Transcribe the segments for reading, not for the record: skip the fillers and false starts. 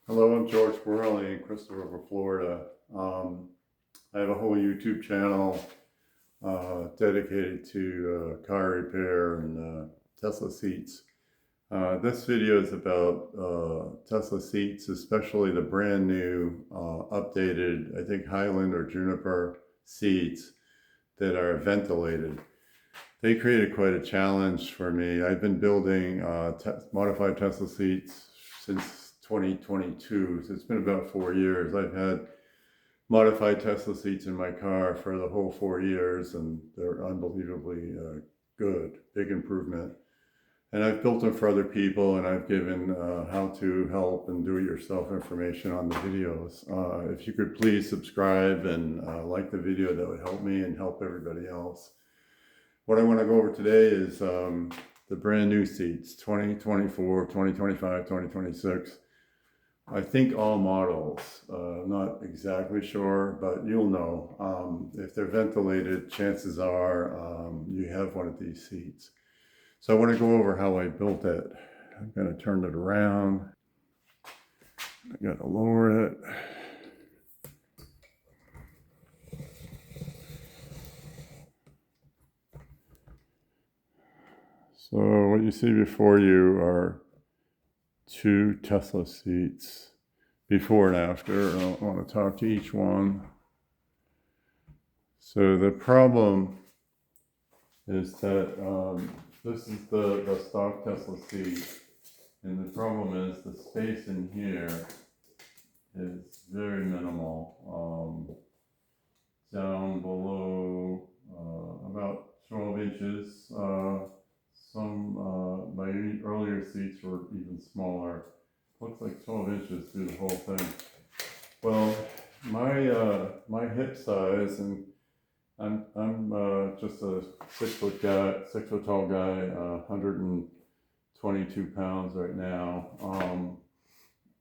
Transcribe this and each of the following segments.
Hello, I'm George Borelli in Crystal River, Florida. I have a whole YouTube channel dedicated to car repair and Tesla seats. This video is about Tesla seats, especially the brand new updated, I think Highland or Juniper seats that are ventilated. They created quite a challenge for me. I've been building modified Tesla seats since 2022, so it's been about 4 years. I've had modified Tesla seats in my car for the whole 4 years, and they're unbelievably good, big improvement. And I've built them for other people, and I've given how to help and do-it-yourself information on the videos. If you could please subscribe and like the video, that would help me and help everybody else. What I want to go over today is the brand new seats, 2024, 2025, 2026. I think all models, not exactly sure, but you'll know. If they're ventilated, chances are you have one of these seats. So I want to go over how I built it. I'm going to turn it around. I got to lower it. So what you see before you are two Tesla seats, before and after. I want to talk to each one. So the problem is that this is the stock Tesla seat, and the problem is the space in here is very minimal. Down below about 12 inches. My earlier seats were even smaller. Looks like 12 inches through the whole thing. Well, my hip size, and I'm just a 6 foot tall guy, 122 pounds right now.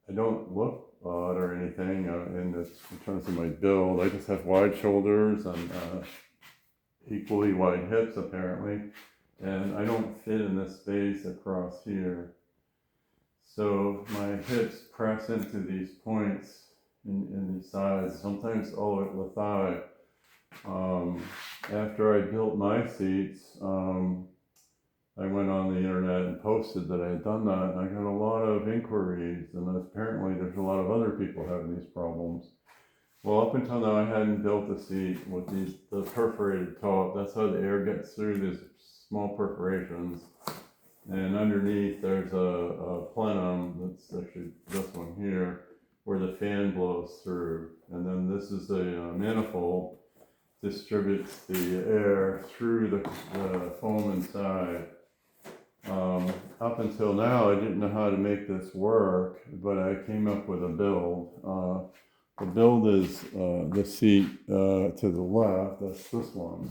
I don't look odd or anything in terms of my build. I just have wide shoulders and equally wide hips apparently, and I don't fit in this space across here. So my hips press into these points in these sides, sometimes all at the thigh. After I built my seats, I went on the internet and posted that I had done that, and I got a lot of inquiries, and apparently there's a lot of other people having these problems. Well, up until now, I hadn't built a seat with the perforated top. That's how the air gets through these small perforations. And underneath, there's a plenum, that's actually this one here, where the fan blows through. And then this is a manifold, distributes the air through the foam inside. Up until now, I didn't know how to make this work, but I came up with a build. The build is the seat to the left, that's this one.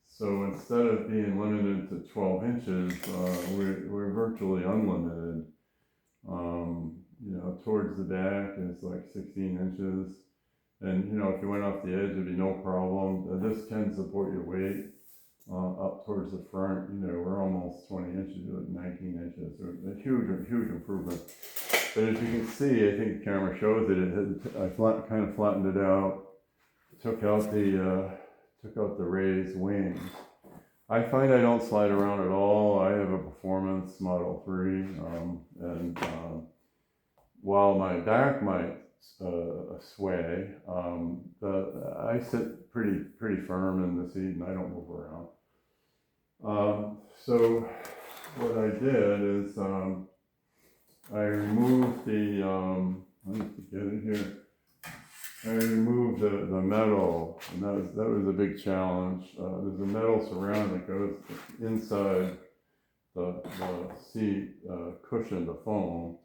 So instead of being limited to 12 inches, we're virtually unlimited. Towards the back is like 16 inches. And, if you went off the edge, it'd be no problem. This can support your weight. Up towards the front, we're almost 20 inches, 19 inches. So a huge improvement. But as you can see, I think the camera shows it. I kind of flattened it out, took out the raised wings. I find I don't slide around at all. I have a Performance Model 3, and while my back might sway, I sit pretty firm in the seat, and I don't move around. So what I did is I removed let me get it here. I removed the metal, and that was a big challenge. There's a metal surround that goes inside the seat cushion, the foam.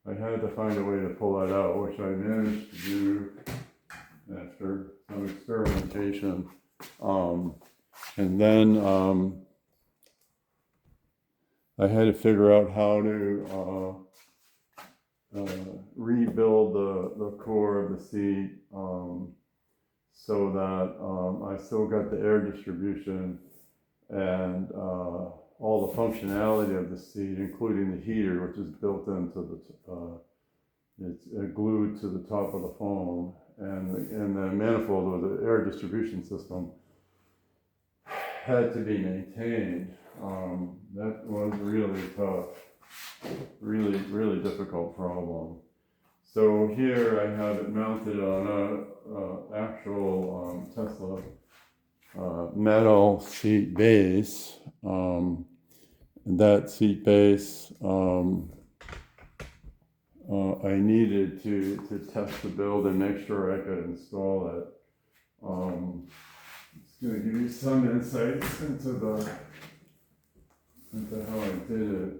I had to find a way to pull that out, which I managed to do after some experimentation. And then I had to figure out how to rebuild the core of the seat so that I still got the air distribution and all the functionality of the seat, including the heater, which is built into it's glued to the top of the foam, and the manifold or the air distribution system had to be maintained. That was really tough, really difficult problem. So here I have it mounted on a actual Tesla metal seat base. And that seat base, I needed to test the build and make sure I could install it. It's going to give you some insights into how I did it.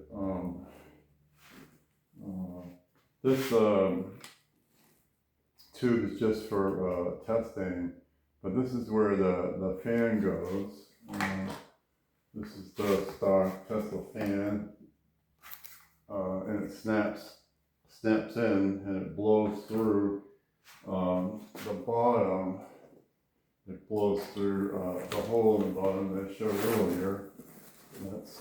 This tube is just for testing, but this is where the fan goes. This is the stock Tesla fan, and it snaps in and it blows through the bottom. It blows through the hole in the bottom that I showed earlier. That's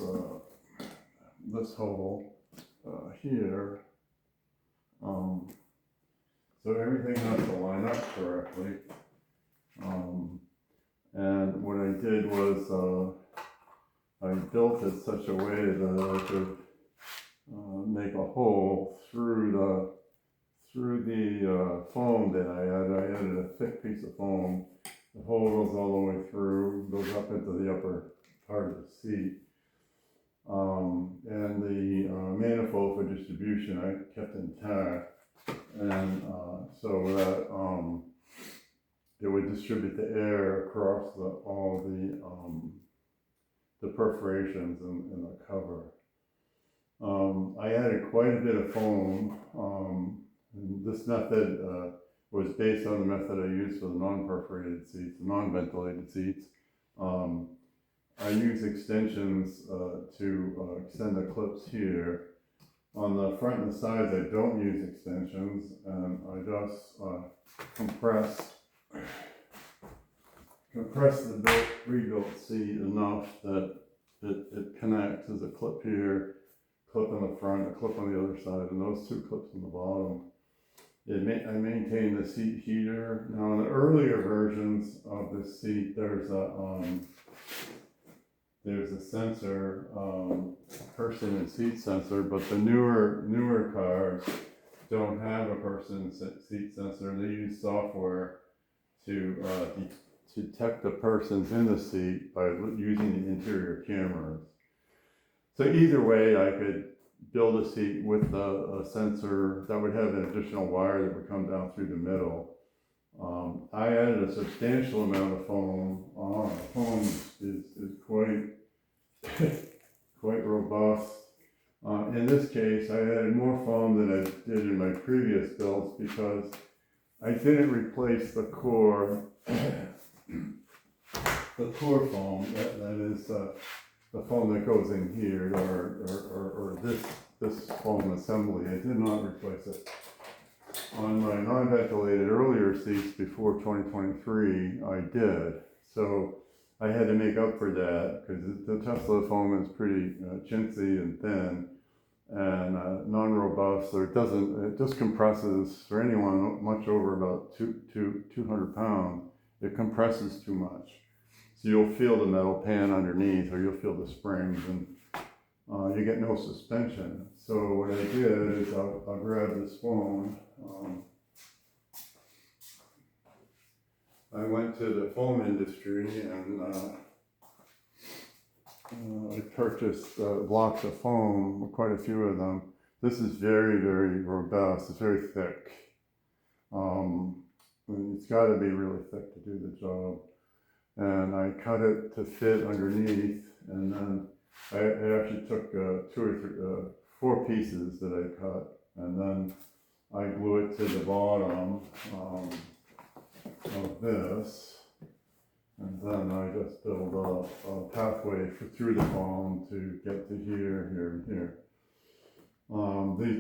this hole here. So everything has to line up correctly. And what I did was I built it such a way that I could make a hole through the foam that I added. I added a thick piece of foam. The hole goes all the way through, goes up into the upper part of the seat. And the manifold for distribution I kept intact, and so that it would distribute the air across all the perforations in the cover. I added quite a bit of foam. This method was based on the method I used for the non-perforated seats, non-ventilated seats. I use extensions to extend the clips here. On the front and the sides, I don't use extensions, and I just compress the rebuilt seat enough that it connects. There's a clip here, clip on the front, a clip on the other side, and those two clips on the bottom. I maintain the seat heater. Now, in the earlier versions of this seat, there's a sensor, person and seat sensor, but the newer cars don't have a person seat sensor. They use software to detect the persons in the seat by using the interior cameras. So either way, I could build a seat with a sensor that would have an additional wire that would come down through the middle. I added a substantial amount of foam. The foam is quite robust. In this case, I added more foam than I did in my previous builds because I didn't replace the core foam. That is the foam that goes in here, or this foam assembly. I did not replace it. On my non-ventilated earlier seats before 2023, I did. So I had to make up for that because the Tesla foam is pretty chintzy and thin and non-robust. So it just compresses for anyone much over about 200 pounds. It compresses too much. So you'll feel the metal pan underneath, or you'll feel the springs, and you get no suspension. So what I did is I'll grab this foam. I went to the foam industry and I purchased blocks of foam, quite a few of them. This is very robust. It's very thick. It's got to be really thick to do the job. And I cut it to fit underneath, and then I actually took 4 pieces that I cut, and then I glue it to the bottom of this, and then I just build a pathway through the foam to get to here, and here.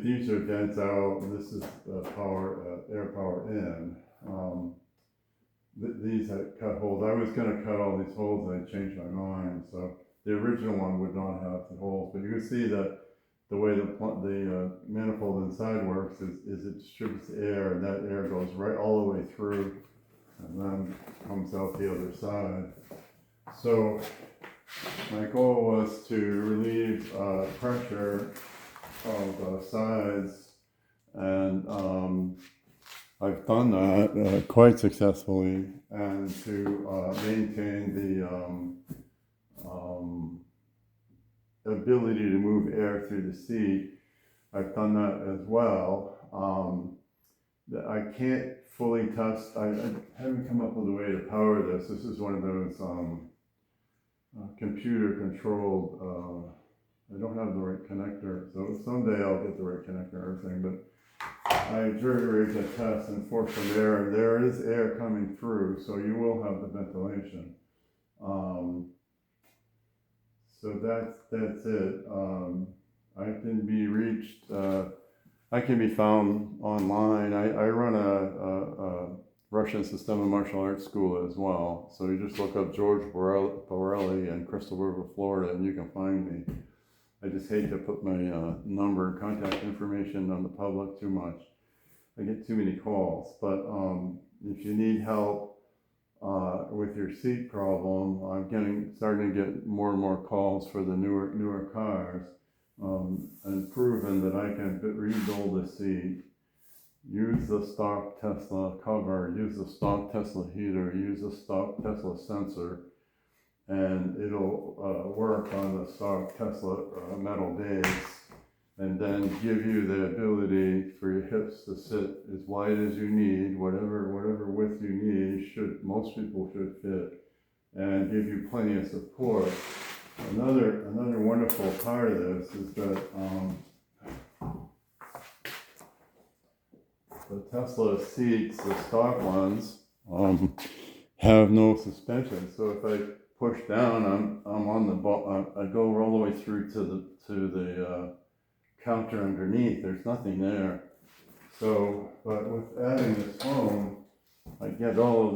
These are vents out, and this is air power in. These had cut holes. I was going to cut all these holes, and I changed my mind. So the original one would not have the holes, but you can see that the way the manifold inside works is it distributes air, and that air goes right all the way through and then comes out the other side. So my goal was to relieve pressure of the sides, and I've done that quite successfully, and to maintain the ability to move air through the seat. I've done that as well. I can't fully test, I haven't come up with a way to power this. This is one of those computer controlled, I don't have the right connector, so someday I'll get the right connector and everything, but I jury-rigged a test and forced some air, and there is air coming through, so you will have the ventilation. So that's it. I can be reached, I can be found online. I run a Russian Systemic Martial Arts School as well. So you just look up George Borelli in Crystal River, Florida, and you can find me. I just hate to put my number and contact information on the public too much. I get too many calls, but if you need help with your seat problem, I'm starting to get more and more calls for the newer cars, and proven that I can rebuild the seat, use the stock Tesla cover, use the stock Tesla heater, use the stock Tesla sensor, and it'll work on the stock Tesla metal base, and then give you the ability for your hips to sit as wide as you need, whatever width you need. Most people should fit, and give you plenty of support. Another wonderful part of this is that the Tesla seats, the stock ones, have no suspension. So if I push down, I'm on the I go all the way through to the counter underneath. There's nothing there. So, but with adding this foam, I get all of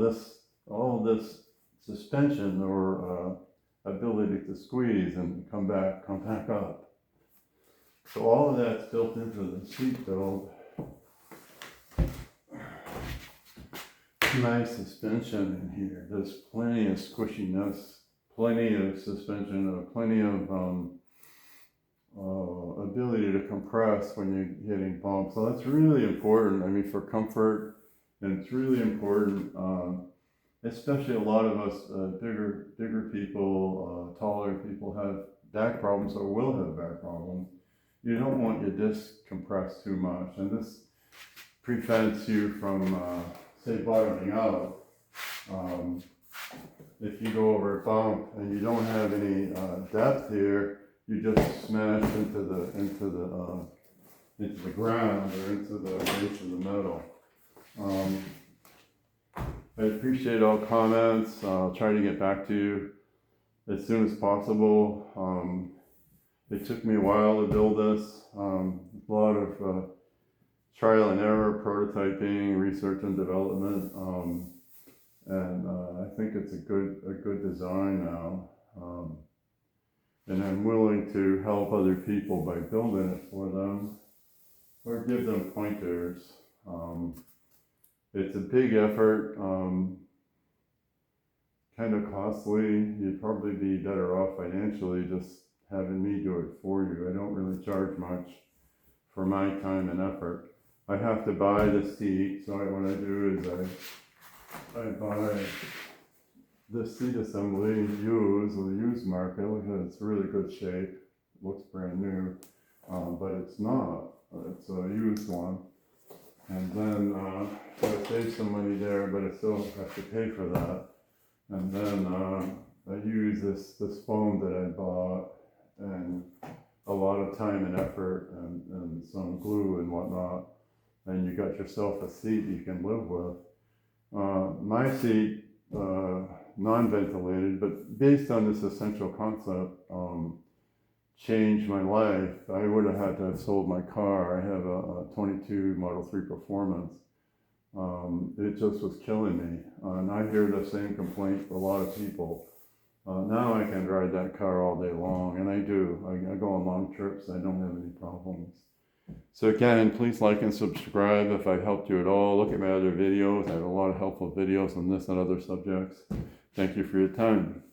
this suspension or ability to squeeze and come back up. So all of that's built into the seat build. Nice suspension in here. There's plenty of squishiness, plenty of suspension, plenty of ability to compress when you're hitting bumps. So that's really important. I mean, for comfort, and it's really important, especially a lot of us bigger people, taller people have back problems or will have back problems. You don't want your disc compressed too much, and this prevents you from say bottoming out. If you go over a bump and you don't have any depth here, you just smash into the ground or into the base of the metal. I appreciate all comments. I'll try to get back to you as soon as possible. It took me a while to build this. A lot of trial and error, prototyping, research and development, and I think it's a good design now. And I'm willing to help other people by building it for them or give them pointers. It's a big effort, kind of costly. You'd probably be better off financially just having me do it for you. I don't really charge much for my time and effort. I have to buy the seat, so what I do is I buy the seat assembly used with a used market. Look at it, it's really good shape. It looks brand new, but it's not. It's a used one. And then so I save some money there, but I still have to pay for that. And then I use this foam that I bought, and a lot of time and effort and some glue and whatnot. And you got yourself a seat you can live with. My seat, non-ventilated, but based on this essential concept, changed my life. I would have had to have sold my car. I have a 22 Model 3 Performance. It just was killing me. And I hear the same complaint for a lot of people. Now I can ride that car all day long, and I do. I go on long trips. I don't have any problems. So again, please like and subscribe if I helped you at all. Look at my other videos. I have a lot of helpful videos on this and other subjects. Thank you for your time.